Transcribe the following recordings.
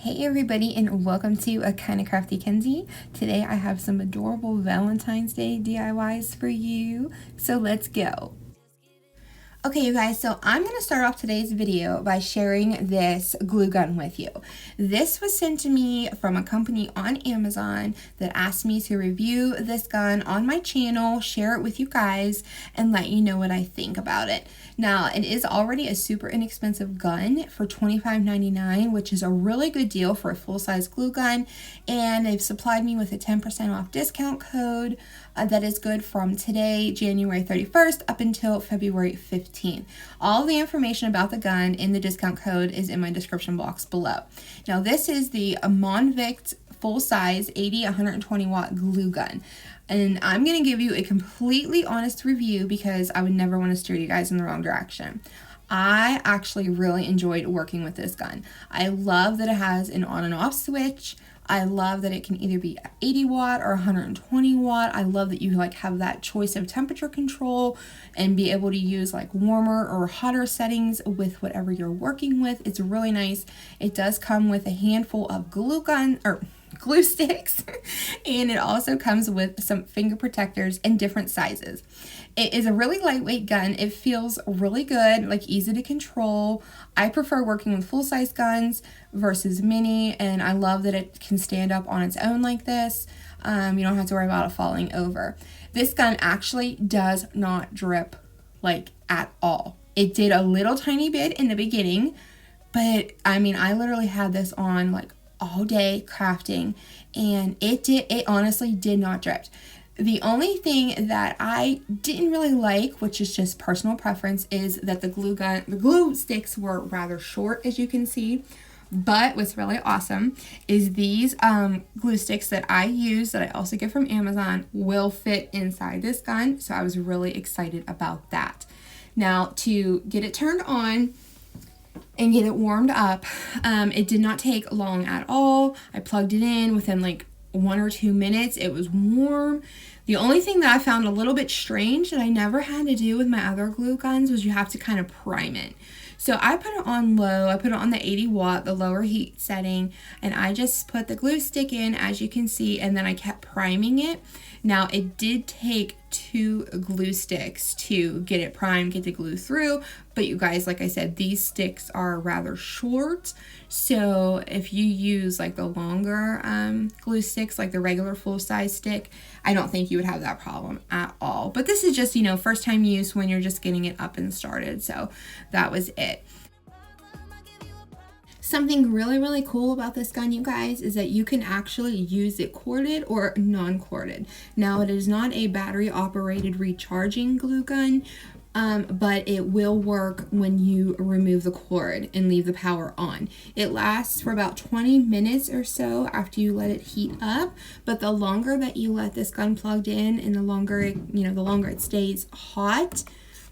Hey everybody, and welcome to A Kinda Crafty Kenzie. Today I have some adorable Valentine's Day DIYs for you, so let's go. Okay, you guys, so I'm going to start off today's video by sharing this glue gun with you. This was sent to me from a company on Amazon that asked me to review this gun on my channel, share it with you guys, and let you know what I think about it. Now, it is already a super inexpensive gun for $25.99, which is a really good deal for a full-size glue gun, and they've supplied me with a 10% off discount code that is good from today, January 31st, up until February 15th. All the information about the gun in the discount code is in my description box below. Now, this is the MONVICT full-size 80-120 watt glue gun. And I'm going to give you a completely honest review because I would never want to steer you guys in the wrong direction. I actually really enjoyed working with this gun. I love that it has an on and off switch. I love that it can either be 80 watt or 120 watt. I love that you have that choice of temperature control and be able to use warmer or hotter settings with whatever you're working with. It's really nice. It does come with a handful of glue sticks and it also comes with some finger protectors in different sizes. It is a really lightweight gun. It feels really good, easy to control. I prefer working with full-size guns versus mini, and I love that it can stand up on its own like this. You don't have to worry about it falling over. This gun actually does not drip at all. It did a little tiny bit in the beginning, but I literally had this on all day crafting, and it honestly did not drip. The only thing that I didn't really like, which is just personal preference, is that the glue sticks were rather short, as you can see. But what's really awesome is these glue sticks that I use, that I also get from Amazon, will fit inside this gun. So I was really excited about that. Now, to get it turned on and get it warmed up, it did not take long at all. I plugged it in within 1 or 2 minutes. It was warm. The only thing that I found a little bit strange that I never had to do with my other glue guns was you have to kind of prime it. So I put it on low. I put it on the 80 watt, the lower heat setting, and I just put the glue stick in, as you can see, and then I kept priming it. Now, it did take 2 glue sticks to get it primed, get the glue through, but you guys, like I said, these sticks are rather short, so if you use the longer glue sticks, the regular full-size stick, I don't think you would have that problem at all. But this is just, first time use when you're just getting it up and started, so that was it. Something really, really cool about this gun, you guys, is that you can actually use it corded or non-corded. Now, it is not a battery-operated recharging glue gun, but it will work when you remove the cord and leave the power on. It lasts for about 20 minutes or so after you let it heat up, but the longer that you let this gun plugged in and the longer it stays hot,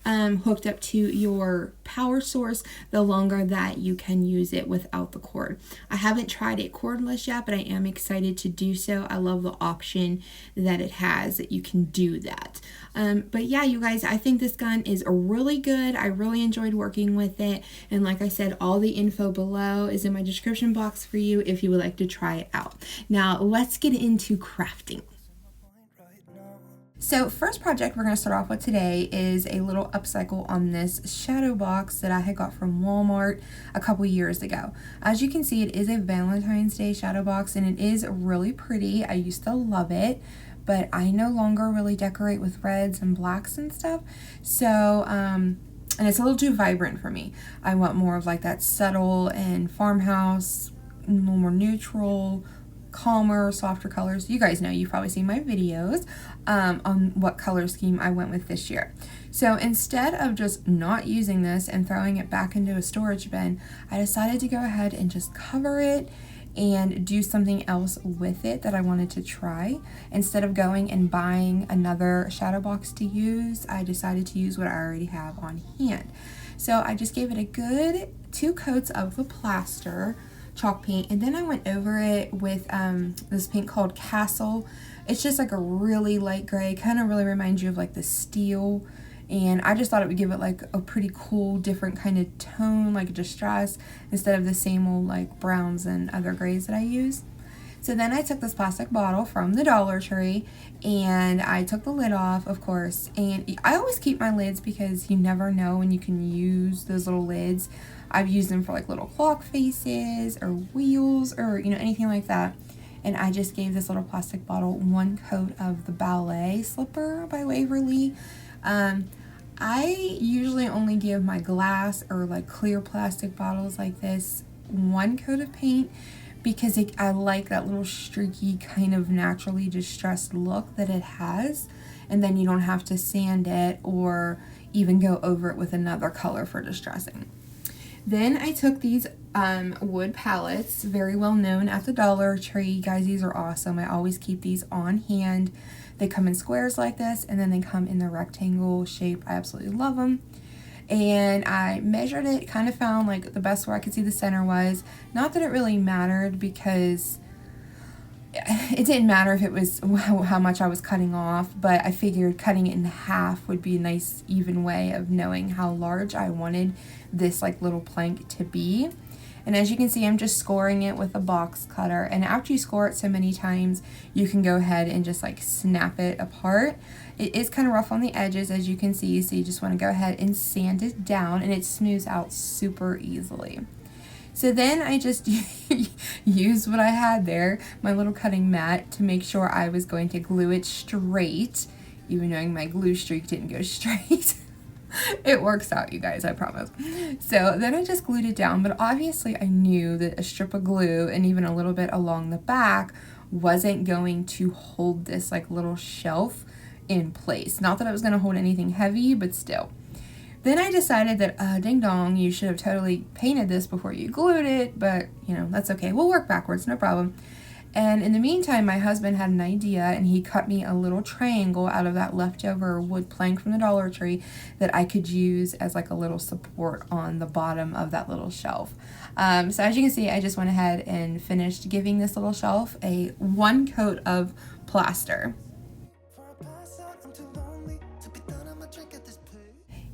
hooked up to your power source, the longer that you can use it without the cord. I haven't tried it cordless yet, but I am excited to do so. I love the option that it has, that you can do that. But yeah, you guys, I think this gun is really good. I really enjoyed working with it. And like I said, all the info below is in my description box for you if you would like to try it out. Now, let's get into crafting. So first project we're going to start off with today is a little upcycle on this shadow box that I had got from Walmart a couple years ago. As you can see, it is a Valentine's Day shadow box and it is really pretty. I used to love it, but I no longer really decorate with reds and blacks and stuff. So, and it's a little too vibrant for me. I want more of that subtle and Farmhouse, a little more neutral, calmer, softer colors. You guys know, you've probably seen my videos on what color scheme I went with this year. So instead of just not using this and throwing it back into a storage bin, I decided to go ahead and just cover it and do something else with it that I wanted to try. Instead of going and buying another shadow box to use, I decided to use what I already have on hand. So I just gave it a good 2 coats of the plaster chalk paint, and then I went over it with this paint called Castle. It's just a really light gray, kind of really reminds you of the steel and I just thought it would give it like a pretty cool different kind of tone, like distress, instead of the same old like browns and other grays that I use. So then I took this plastic bottle from the Dollar Tree and I took the lid off, of course, and I always keep my lids because you never know when you can use those little lids. I've used them for like little clock faces or wheels or, you know, anything like that. And I just gave this little plastic bottle one coat of the Ballet Slipper by Waverly. I usually only give my glass or like clear plastic bottles like this one coat of paint because I like that little streaky kind of naturally distressed look that it has, and then you don't have to sand it or even go over it with another color for distressing. Then I took these wood palettes, very well known at the Dollar Tree. Guys, these are awesome. I always keep these on hand. They come in squares like this, and then they come in the rectangle shape. I absolutely love them. And I measured it, kind of found like the best where I could see the center was. Not that it really mattered because it didn't matter if it was how much I was cutting off, but I figured cutting it in half would be a nice even way of knowing how large I wanted this like little plank to be. And as you can see, I'm just scoring it with a box cutter, and after you score it so many times, you can go ahead and just like snap it apart. It is kind of rough on the edges, as you can see, so you just want to go ahead and sand it down, and it smooths out super easily. So then I just used what I had there, my little cutting mat, to make sure I was going to glue it straight, even knowing my glue streak didn't go straight. It works out, you guys, I promise. So then I just glued it down, but obviously I knew that a strip of glue and even a little bit along the back wasn't going to hold this like little shelf in place. Not that it was going to hold anything heavy, but still. Then I decided that, ding dong, you should have totally painted this before you glued it, but you know, that's okay. We'll work backwards, no problem. And in the meantime, my husband had an idea, and he cut me a little triangle out of that leftover wood plank from the Dollar Tree that I could use as like a little support on the bottom of that little shelf. So as you can see, I just went ahead and finished giving this little shelf a one coat of plaster.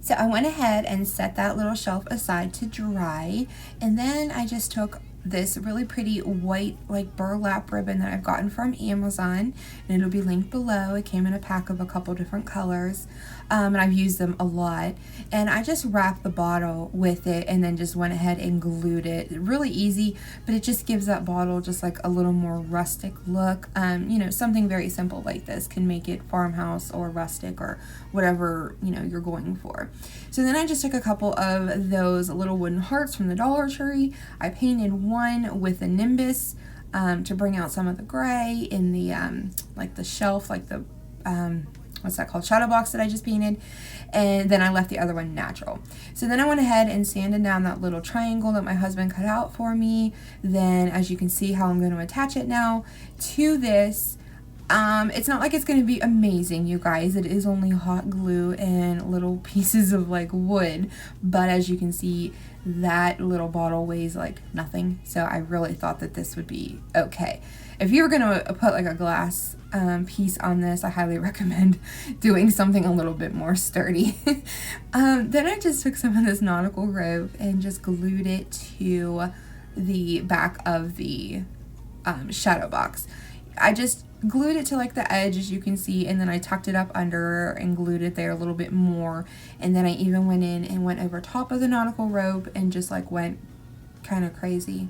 So I went ahead and set that little shelf aside to dry, and then I just took this really pretty white like burlap ribbon that I've gotten from Amazon, and it'll be linked below. It came in a pack of a couple different colors, and I've used them a lot, and I just wrapped the bottle with it and then just went ahead and glued it. Really easy, but it just gives that bottle just like a little more rustic look. You know, something very simple like this can make it farmhouse or rustic or whatever, you know, you're going for. So then I just took a couple of those little wooden hearts from the Dollar Tree. I painted one with a nimbus to bring out some of the gray in the like the shelf, like the what's that called, shadow box that I just painted, and then I left the other one natural. So then I went ahead and sanded down that little triangle that my husband cut out for me. Then, as you can see how I'm going to attach it now to this. It's not like it's going to be amazing, you guys. It is only hot glue and little pieces of like wood, but as you can see, that little bottle weighs like nothing, so I really thought that this would be okay. If you were going to put like a glass piece on this, I highly recommend doing something a little bit more sturdy. Then I just took some of this nautical rope and just glued it to the back of the shadow box. I just glued it to like the edge, as you can see, and then I tucked it up under and glued it there a little bit more, and then I even went in and went over top of the nautical rope and just like went kind of crazy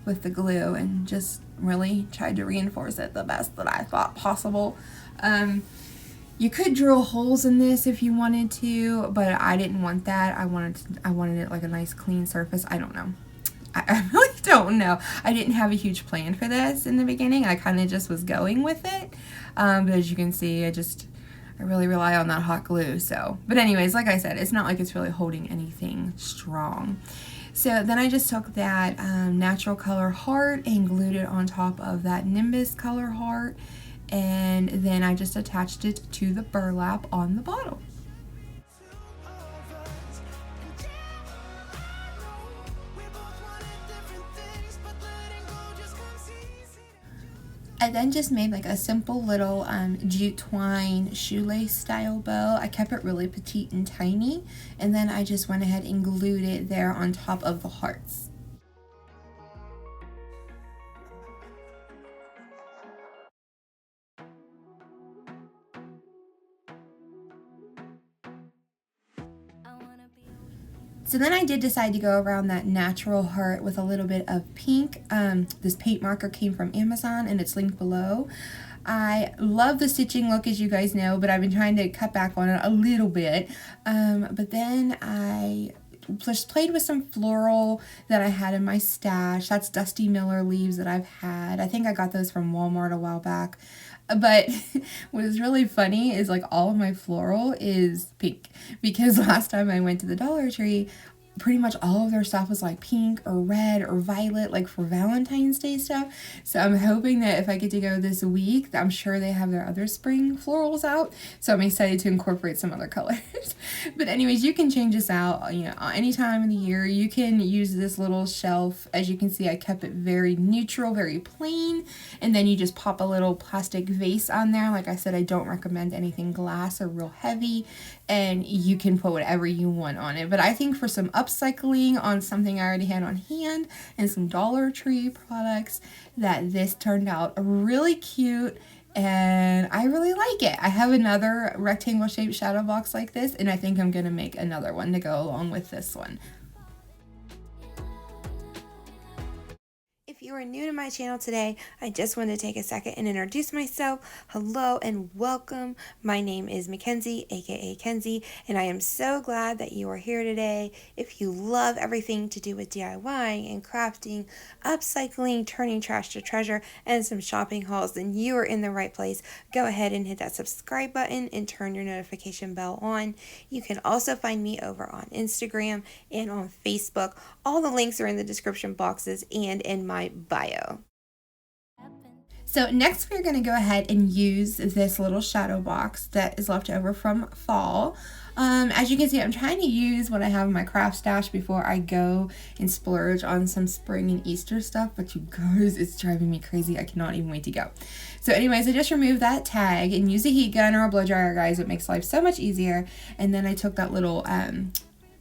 with the glue and just really tried to reinforce it the best that I thought possible. You could drill holes in this if you wanted to, but I didn't want that. I wanted it like a nice clean surface. I don't know. I really don't know. I didn't have a huge plan for this in the beginning. I kind of just was going with it. But as you can see, I really rely on that hot glue. So, but anyways, like I said, it's not like it's really holding anything strong. So then I just took that natural color heart and glued it on top of that nimbus color heart. And then I just attached it to the burlap on the bottle. I then just made like a simple little jute twine shoelace style bow. I kept it really petite and tiny, and then I just went ahead and glued it there on top of the hearts. So then I did decide to go around that natural heart with a little bit of pink. This paint marker came from Amazon and it's linked below. I love the stitching look, as you guys know, but I've been trying to cut back on it a little bit. But then I just played with some floral that I had in my stash. That's Dusty Miller leaves that I've had. I think I got those from Walmart a while back. But what is really funny is like all of my floral is pink, because last time I went to the Dollar Tree, pretty much all of their stuff was like pink or red or violet, like for Valentine's Day stuff. So I'm hoping that if I get to go this week, I'm sure they have their other spring florals out. So I'm excited to incorporate some other colors. But anyways, you can change this out, you know, any time of the year. You can use this little shelf. As you can see, I kept it very neutral, very plain. And then you just pop a little plastic vase on there. Like I said, I don't recommend anything glass or real heavy. And you can put whatever you want on it. But I think for some upcycling on something I already had on hand and some Dollar Tree products, that this turned out really cute, and I really like it. I have another rectangle shaped shadow box like this, and I think I'm gonna make another one to go along with this one. If you are new to my channel today, I just wanted to take a second and introduce myself. Hello and welcome. My name is Mackenzie, aka Kenzie, and I am so glad that you are here today. If you love everything to do with DIY and crafting, upcycling, turning trash to treasure, and some shopping hauls, then you are in the right place. Go ahead and hit that subscribe button and turn your notification bell on. You can also find me over on Instagram and on Facebook. All the links are in the description boxes and in my bio. So next we're going to go ahead and use this little shadow box that is left over from fall. As you can see, I'm trying to use what I have in my craft stash before I go and splurge on some spring and Easter stuff, but you guys, it's driving me crazy. I cannot even wait to go. So anyways, I just removed that tag and used a heat gun or a blow dryer, guys. It makes life so much easier. And then I took that little,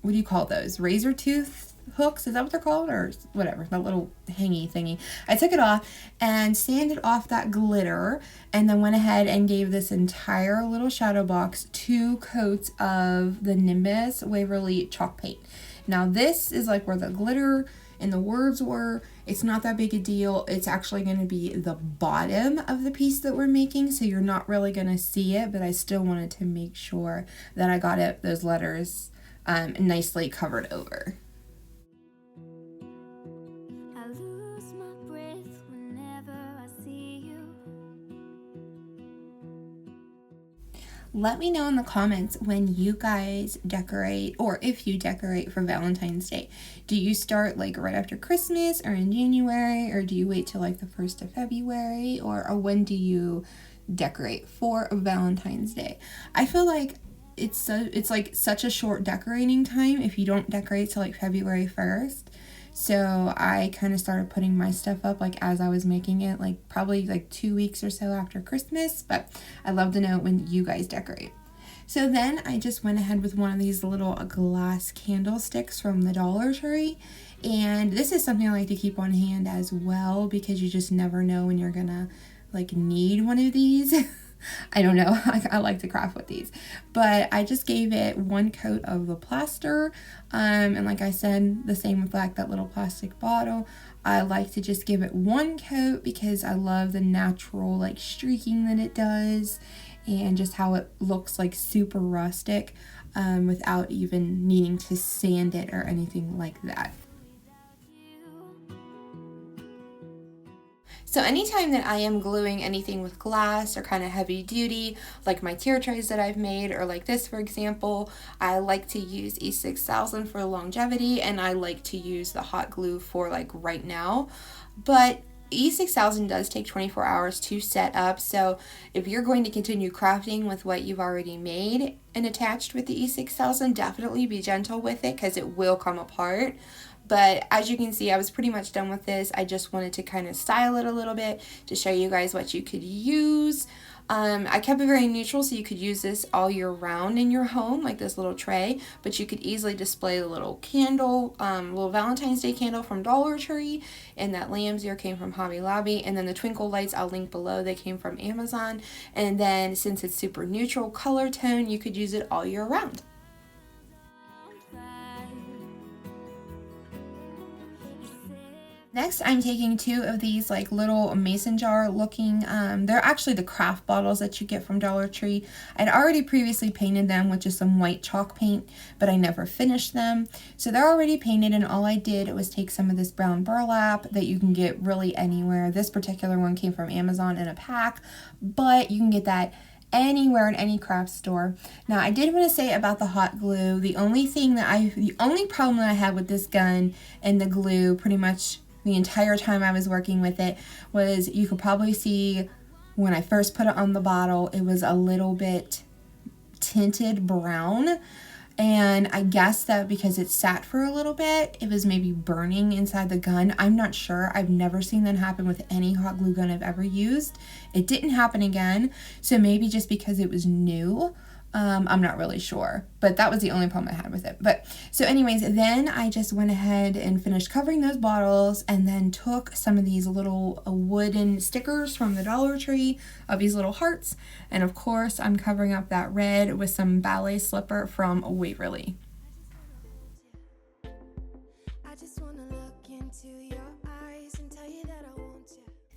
what do you call those? Razor tooth hooks, is that what they're called, or whatever, that little hangy thingy. I took it off and sanded off that glitter, and then went ahead and gave this entire little shadow box 2 coats of the Nimbus Waverly chalk paint. Now this is like where the glitter and the words were. It's not that big a deal. It's actually going to be the bottom of the piece that we're making, so you're not really going to see it, but I still wanted to make sure that I got it, those letters nicely covered over. Let me know in the comments when you guys decorate, or if you decorate for Valentine's Day. Do you start like right after Christmas or in January, or do you wait till like the 1st of February, or when do you decorate for Valentine's Day? I feel like it's like such a short decorating time if you don't decorate till like February 1st. So I kind of started putting my stuff up like as I was making it, like probably like 2 weeks or so after Christmas, but I'd love to know when you guys decorate. So then I just went ahead with one of these little glass candlesticks from the Dollar Tree. And this is something I like to keep on hand as well, because you just never know when you're gonna like need one of these. I don't know, I like to craft with these, but I just gave it 1 coat of the plaster, and like I said, the same with like that little plastic bottle. I like to just give it 1 coat because I love the natural like streaking that it does, and just how it looks like super rustic, without even needing to sand it or anything like that. So anytime that I am gluing anything with glass or kind of heavy duty, like my tier trays that I've made, or like this for example, I like to use E6000 for longevity, and I like to use the hot glue for like right now. But E6000 does take 24 hours to set up, so if you're going to continue crafting with what you've already made and attached with the E6000, definitely be gentle with it because it will come apart. But as you can see, I was pretty much done with this. I just wanted to kind of style it a little bit to show you guys what you could use. I kept it very neutral, so you could use this all year round in your home, like this little tray, but you could easily display the little candle, little Valentine's Day candle from Dollar Tree, and that lamb's ear came from Hobby Lobby, and then the twinkle lights I'll link below, they came from Amazon. And then since it's super neutral color tone, you could use it all year round. Next, I'm taking 2 of these like little mason jar looking, they're actually the craft bottles that you get from Dollar Tree. I'd already previously painted them with just some white chalk paint, but I never finished them. So they're already painted, and all I did was take some of this brown burlap that you can get really anywhere. This particular one came from Amazon in a pack, but you can get that anywhere in any craft store. Now, I did want to say about the hot glue, the only problem that I had with this gun and the glue pretty much the entire time I was working with it was, you could probably see when I first put it on the bottle, it was a little bit tinted brown. And I guess that because it sat for a little bit, it was maybe burning inside the gun. I'm not sure. I've never seen that happen with any hot glue gun I've ever used. It didn't happen again. So maybe just because it was new, I'm not really sure, but that was the only problem I had with it. But so anyways, then I just went ahead and finished covering those bottles, and then took some of these little wooden stickers from the Dollar Tree of these little hearts. And of course, I'm covering up that red with some ballet slipper from Waverly.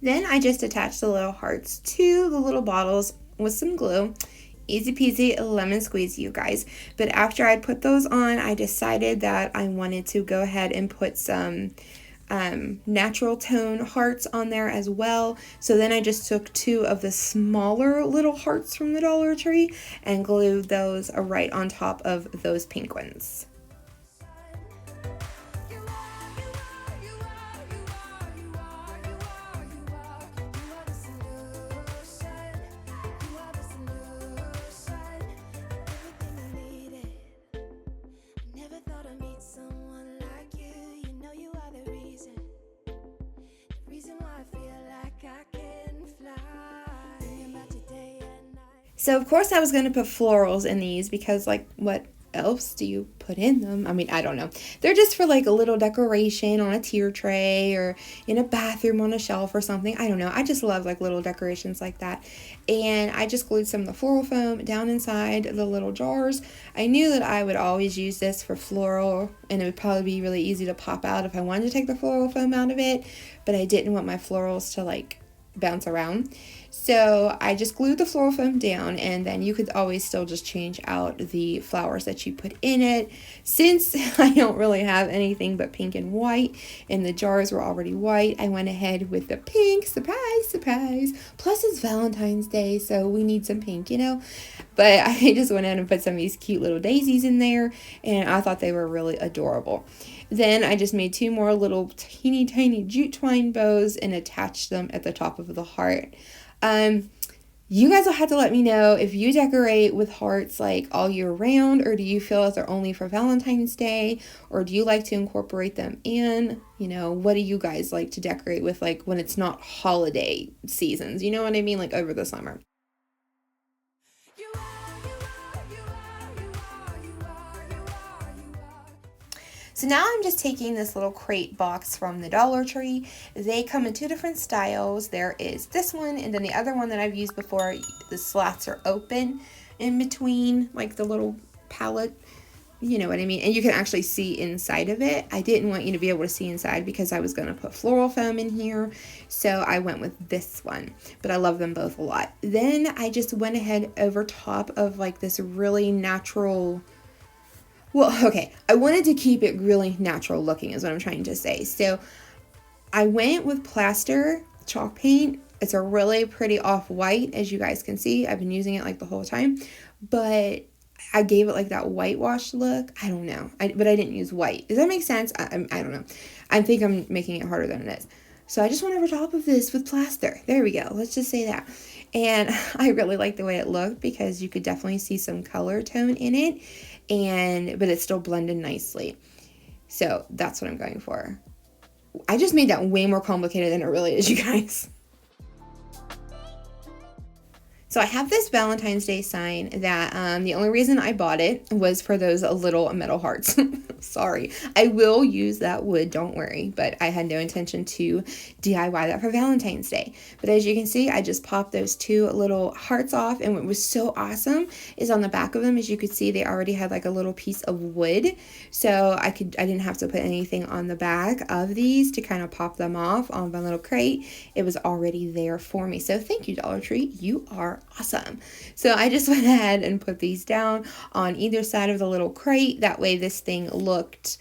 Then I just attached the little hearts to the little bottles with some glue. Easy peasy lemon squeeze, you guys. But after I'd put those on, I decided that I wanted to go ahead and put some natural tone hearts on there as well. So then I just took 2 of the smaller little hearts from the Dollar Tree and glued those right on top of those pink ones. So of course I was going to put florals in these because, like, what else do you put in them? I mean, I don't know. They're just for like a little decoration on a tier tray or in a bathroom on a shelf or something. I don't know. I just love like little decorations like that. And I just glued some of the floral foam down inside the little jars. I knew that I would always use this for floral, and it would probably be really easy to pop out if I wanted to take the floral foam out of it, but I didn't want my florals to like bounce around. So I just glued the floral foam down, and then you could always still just change out the flowers that you put in it. Since I don't really have anything but pink and white, and the jars were already white, I went ahead with the pink. Surprise, surprise. Plus it's Valentine's Day, so we need some pink, you know. But I just went ahead and put some of these cute little daisies in there, and I thought they were really adorable. Then I just made 2 more little teeny tiny jute twine bows and attached them at the top of the heart. You guys will have to let me know if you decorate with hearts like all year round, or do you feel that they're only for Valentine's Day, or do you like to incorporate them in? You know, what do you guys like to decorate with, like when it's not holiday seasons? You know what I mean? Like over the summer. So now I'm just taking this little crate box from the Dollar Tree. They come in 2 different styles. There is this one, and then the other one that I've used before, the slats are open in between, like the little palette. You know what I mean? And you can actually see inside of it. I didn't want you to be able to see inside because I was going to put floral foam in here. So I went with this one, but I love them both a lot. Then I just went ahead over top of like this really natural... Well, okay, I wanted to keep it really natural looking is what I'm trying to say. So I went with plaster chalk paint. It's a really pretty off-white, as you guys can see. I've been using it like the whole time, but I gave it like that whitewash look. I don't know, but I didn't use white. Does that make sense? I don't know. I think I'm making it harder than it is. So I just went over top of this with plaster. There we go. Let's just say that. And I really like the way it looked because you could definitely see some color tone in it, but it still blended nicely. So that's what I'm going for. I just made that way more complicated than it really is, you guys. So I have this Valentine's Day sign that the only reason I bought it was for those little metal hearts. Sorry. I will use that wood, don't worry. But I had no intention to DIY that for Valentine's Day. But as you can see, I just popped those 2 little hearts off. And what was so awesome is on the back of them, as you could see, they already had like a little piece of wood. So I didn't have to put anything on the back of these to kind of pop them off on my little crate. It was already there for me. So thank you, Dollar Tree. You are awesome. So I just went ahead and put these down on either side of the little crate. That way this thing looked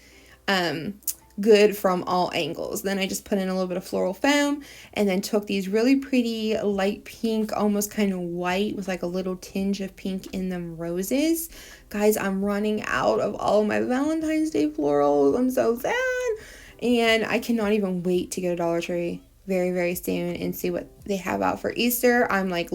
good from all angles. Then I just put in a little bit of floral foam and then took these really pretty light pink, almost kind of white with like a little tinge of pink in them roses. Guys, I'm running out of all of my Valentine's Day florals. I'm so sad. And I cannot even wait to go to Dollar Tree very, very soon and see what they have out for Easter. I'm like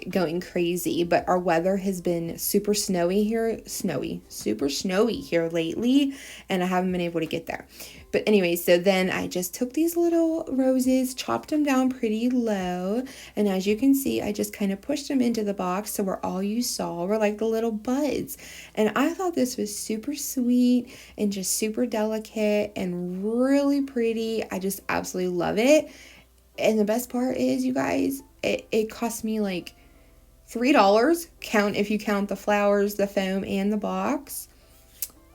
going crazy, but our weather has been super snowy here, super snowy here lately, and I haven't been able to get there. But anyway, so then I just took these little roses, chopped them down pretty low, and as you can see, I just kind of pushed them into the box, so where all you saw were like the little buds. And I thought this was super sweet and just super delicate and really pretty. I just absolutely love it. And the best part is, you guys, it cost me like $3, if you count the flowers, the foam, and the box.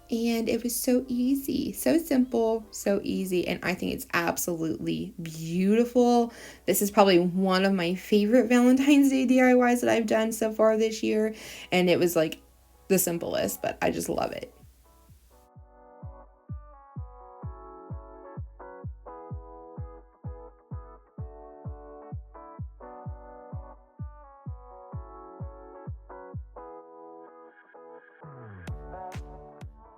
And it was so easy, so simple, so easy, and I think it's absolutely beautiful. This is probably one of my favorite Valentine's Day DIYs that I've done so far this year, and it was like the simplest, but I just love it.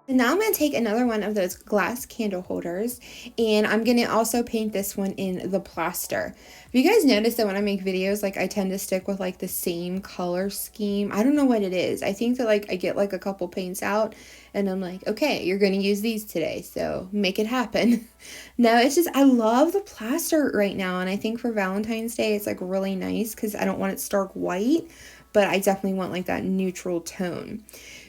And now I'm going to take another one of those glass candle holders, and I'm going to also paint this one in the plaster. Have you guys noticed that when I make videos, like I tend to stick with like the same color scheme? I don't know what it is. I think that like I get like a couple paints out and I'm like, okay, you're going to use these today, so make it happen. No, it's just I love the plaster right now, and I think for Valentine's Day it's like really nice because I don't want it stark white, but I definitely want like that neutral tone.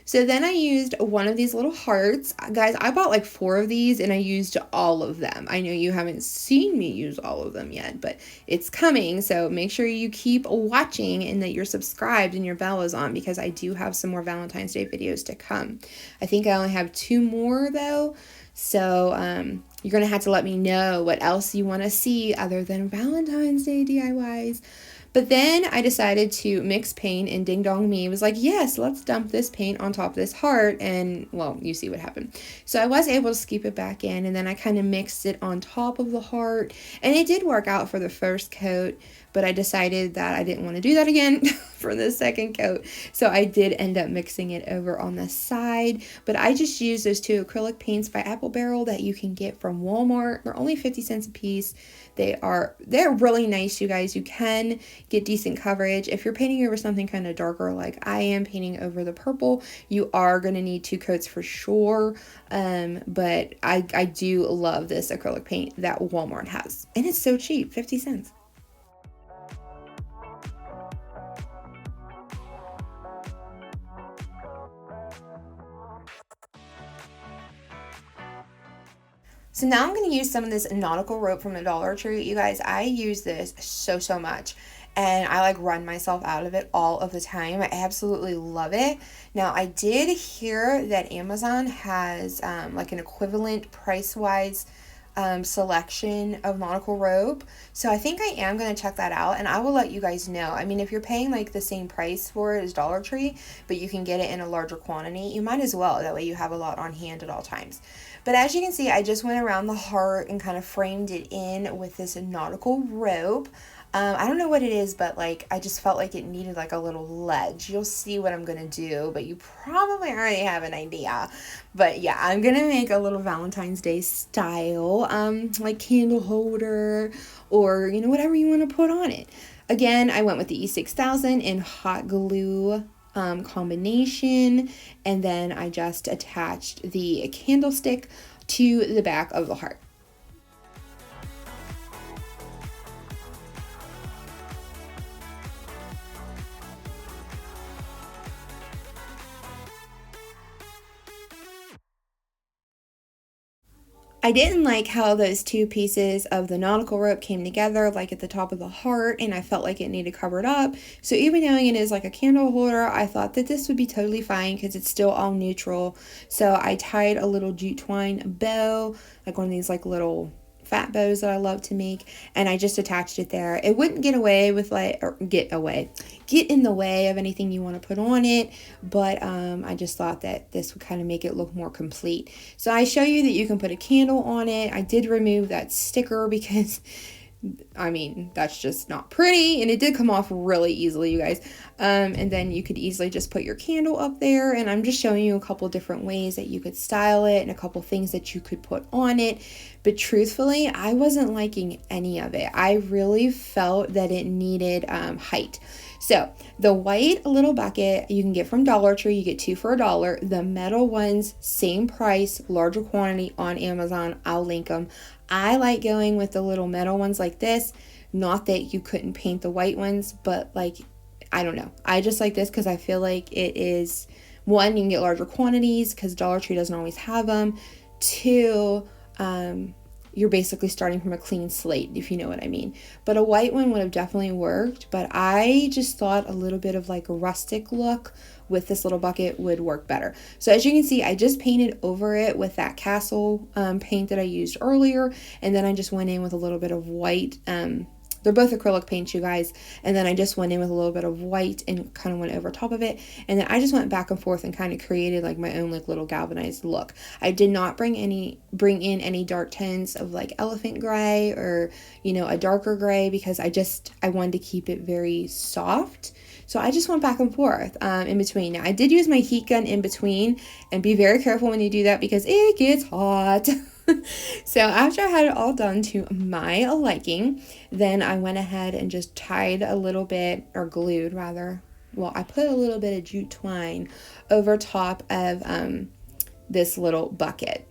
So then I used one of these little hearts. Guys, I bought like 4 of these and I used all of them. I know you haven't seen me use all of them yet, but it's coming. So make sure you keep watching and that you're subscribed and your bell is on, because I do have some more Valentine's Day videos to come. I think I only have 2 more though. So you're going to have to let me know what else you want to see other than Valentine's Day DIYs. But then I decided to mix paint, and ding dong me was like, yes, let's dump this paint on top of this heart, and well, you see what happened. So I was able to scoop it back in, and then I kind of mixed it on top of the heart, and it did work out for the first coat, but I decided that I didn't want to do that again for the second coat. So I did end up mixing it over on the side, but I just used those 2 acrylic paints by Apple Barrel that you can get from Walmart. They're only 50 cents a piece. They're really nice, you guys. You can get decent coverage. If you're painting over something kind of darker like I am painting over the purple, you are going to need 2 coats for sure. But I do love this acrylic paint that Walmart has. And it's so cheap, 50 cents. So now I'm going to use some of this nautical rope from the Dollar Tree. You guys, I use this so much, and I like run myself out of it all of the time. I absolutely love it. Now, I did hear that Amazon has like an equivalent price-wise selection of nautical rope, so I think I am going to check that out, and I will let you guys know. I mean, if you're paying like the same price for it as Dollar Tree, but you can get it in a larger quantity, you might as well. That way you have a lot on hand at all times. But as you can see, I just went around the heart and kind of framed it in with this nautical rope. I don't know what it is, but like I just felt like it needed like a little ledge. You'll see what I'm gonna do, but you probably already have an idea. But yeah, I'm gonna make a little Valentine's Day style like candle holder, or you know, whatever you want to put on it. Again, I went with the E6000 in hot glue combination, and then I just attached the candlestick to the back of the heart. I didn't like how those two pieces of the nautical rope came together, like at the top of the heart, and I felt like it needed covered up. So even knowing it is like a candle holder, I thought that this would be totally fine because it's still all neutral. So I tied a little jute twine bow, like one of these like little fat bows that I love to make, and I just attached it there. It wouldn't get away with get in the way of anything you want to put on it, but I just thought that this would kind of make it look more complete. So I show you that you can put a candle on it. I did remove that sticker because I mean, that's just not pretty, and it did come off really easily, you guys. And then you could easily just put your candle up there, and I'm just showing you a couple different ways that you could style it and a couple things that you could put on it. But truthfully, I wasn't liking any of it. I really felt that it needed height. So the white little bucket you can get from Dollar Tree. You get 2 for $1. The metal ones, same price, larger quantity on Amazon. I'll link them. I like going with the little metal ones like this. Not that you couldn't paint the white ones, but like, I don't know. I just like this because I feel like it is, one, you can get larger quantities because Dollar Tree doesn't always have them. 2, you're basically starting from a clean slate, if you know what I mean. But a white one would have definitely worked, but I just thought a little bit of like a rustic look with this little bucket would work better. So as you can see, I just painted over it with that castle paint that I used earlier, and then I just went in with a little bit of white. They're both acrylic paints, you guys. And then I just went in with a little bit of white and kind of went over top of it. And then I just went back and forth and kind of created like my own like little galvanized look. I did not bring in any dark tints of like elephant gray or, you know, a darker gray because I wanted to keep it very soft. So I just went back and forth in between. Now I did use my heat gun in between, and be very careful when you do that because it gets hot. So after I had it all done to my liking, then I went ahead and just tied a little bit, or glued rather. Well, I put a little bit of jute twine over top of this little bucket.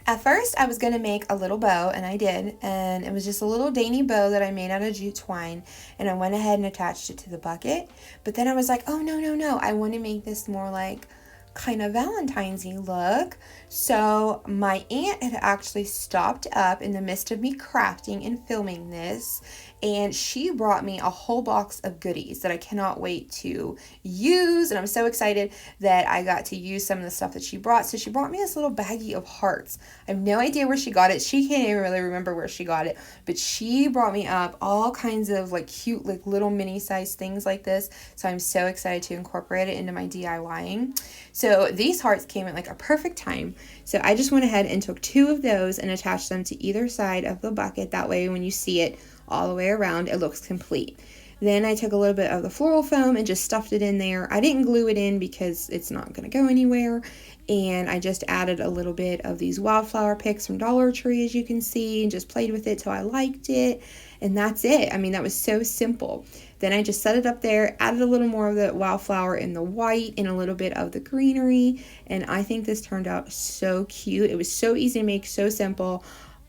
At first, I was going to make a little bow, and I did, and it was just a little dainty bow that I made out of jute twine, and I went ahead and attached it to the bucket. But then I was like, oh, no, I want to make this more like kind of Valentine's-y look. So my aunt had actually stopped up in the midst of me crafting and filming this, and she brought me a whole box of goodies that I cannot wait to use, and I'm so excited that I got to use some of the stuff that she brought. So she brought me this little baggie of hearts. I have no idea where she got it. She can't even really remember where she got it, but she brought me up all kinds of like cute like little mini size things like this. So I'm so excited to incorporate it into my DIYing. So these hearts came at like a perfect time. So I just went ahead and took 2 of those and attached them to either side of the bucket. That way when you see it all the way around, it looks complete. Then I took a little bit of the floral foam and just stuffed it in there. I didn't glue it in because it's not going to go anywhere. And I just added a little bit of these wildflower picks from Dollar Tree, as you can see, and just played with it till I liked it. And that's it. I mean, that was so simple. Then I just set it up there, added a little more of the wildflower in the white and a little bit of the greenery. And I think this turned out so cute. It was so easy to make, so simple.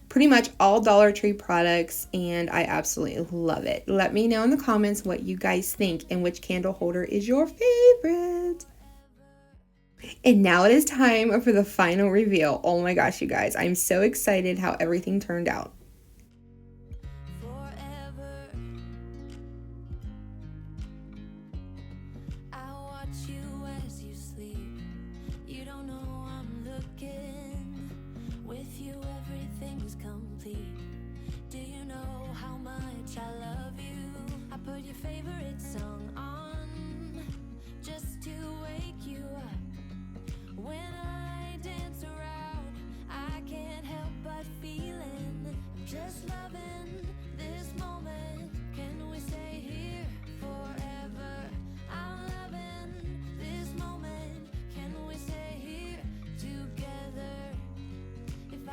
Pretty much all Dollar Tree products, and I absolutely love it. Let me know in the comments what you guys think and which candle holder is your favorite. And now it is time for the final reveal. Oh my gosh, you guys, I'm so excited how everything turned out.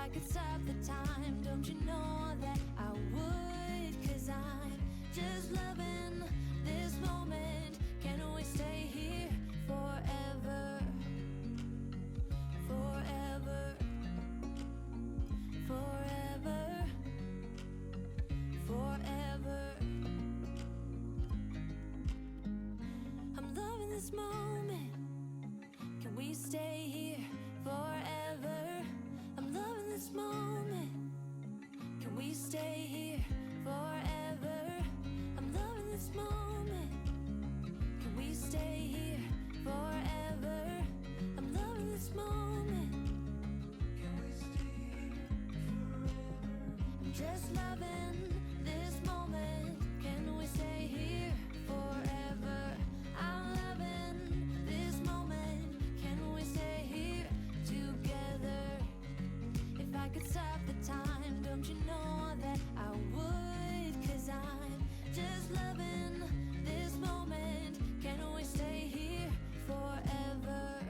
I could stop the time, don't you know that I would? 'Cause I'm just loving this moment. Can we stay here forever? Forever. Forever. Forever. I'm loving this moment. Can we stay here forever? I'm loving this moment. Can we stay here forever? I'm loving this moment. Can we stay here forever? I'm loving this moment. Can we stay here forever? I'm just loving this moment. Can we stay here forever? I'm loving this moment. Can we stay here together? If I could stop the time, don't you know that I would? 'Cause I'm just loving this moment. Can we stay here forever?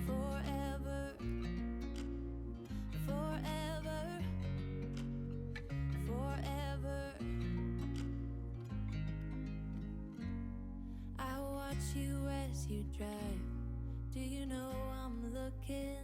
Forever. Forever. Forever. I watch you as you drive. Do you know I'm looking?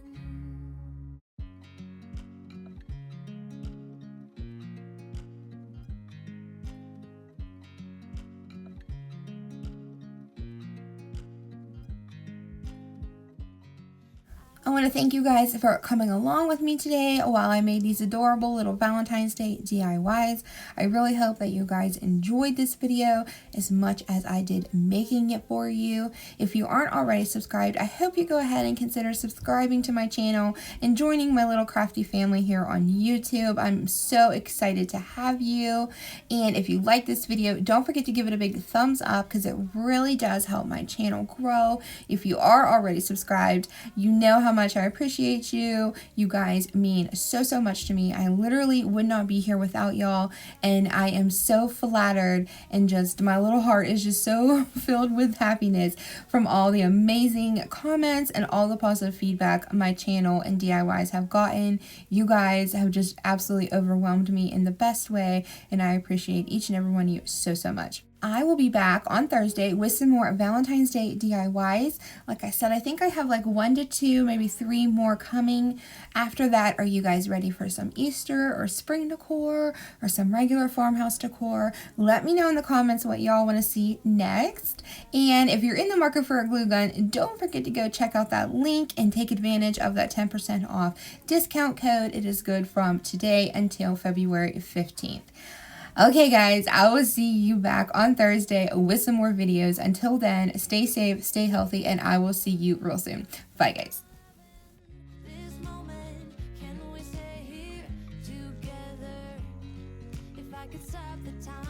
I want to thank you guys for coming along with me today while I made these adorable little Valentine's Day DIYs. I really hope that you guys enjoyed this video as much as I did making it for you. If you aren't already subscribed, I hope you go ahead and consider subscribing to my channel and joining my little crafty family here on YouTube. I'm so excited to have you. And if you like this video, don't forget to give it a big thumbs up because it really does help my channel grow. If you are already subscribed, you know how much I appreciate you. You guys mean so much to me. I literally would not be here without y'all, and I am so flattered, and just my little heart is just so filled with happiness from all the amazing comments and all the positive feedback my channel and DIYs have gotten. You guys have just absolutely overwhelmed me in the best way, and I appreciate each and every one of you so much. I will be back on Thursday with some more Valentine's Day DIYs. Like I said, I think I have like 1 to 2, maybe 3 more coming. After that, are you guys ready for some Easter or spring decor or some regular farmhouse decor? Let me know in the comments what y'all want to see next. And if you're in the market for a glue gun, don't forget to go check out that link and take advantage of that 10% off discount code. It is good from today until February 15th. Okay guys, I will see you back on Thursday with some more videos. Until then, stay safe, stay healthy, and I will see you real soon. Bye guys. This moment, can we stay here together? If I could stop the time.